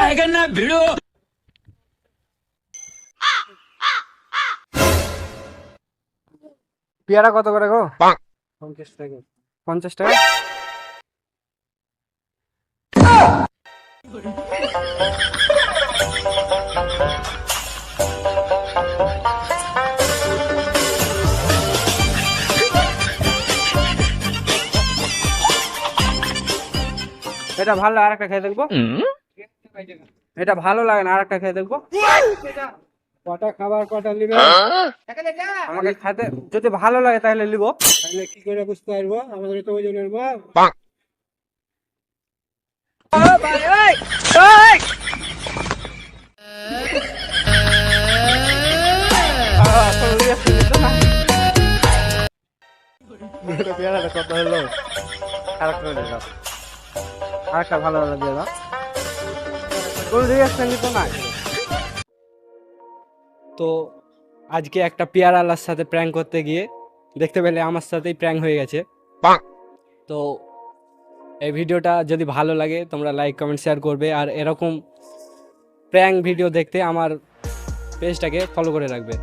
आएगा ना भिड़ो। পেয়ারা কত করে গো? 50 টাকা। 50 টাকা? এটা ভালো, আর একটা খেয়ে দেখবো। এটা ভালো লাগে না, আর একটা খেয়ে দেখবো। কটা খাবার কটা নিবে আমাকে খেতে যদি ভালো লাগে তাহলে নিবো। তাহলে কি করে বুঝতে পারবো আমাদের তো ওজনের মাল? পেয়ারাটা কত হলো? আরেকটা নিলাম। আরেকটা ভালো ভালো দিয়ে দাও। কোনো রিয়াকশন নিত না। তো আজকে একটা পেয়ারালার সাথে প্র্যাঙ্ক করতে গিয়ে দেখতে পেলে আমার সাথেই প্র্যাঙ্ক হয়ে গেছে। তো এই ভিডিওটা যদি ভালো লাগে তোমরা লাইক কমেন্ট শেয়ার করবে, আর এরকম প্র্যাঙ্ক ভিডিও দেখতে আমার পেজটাকে ফলো করে রাখবে।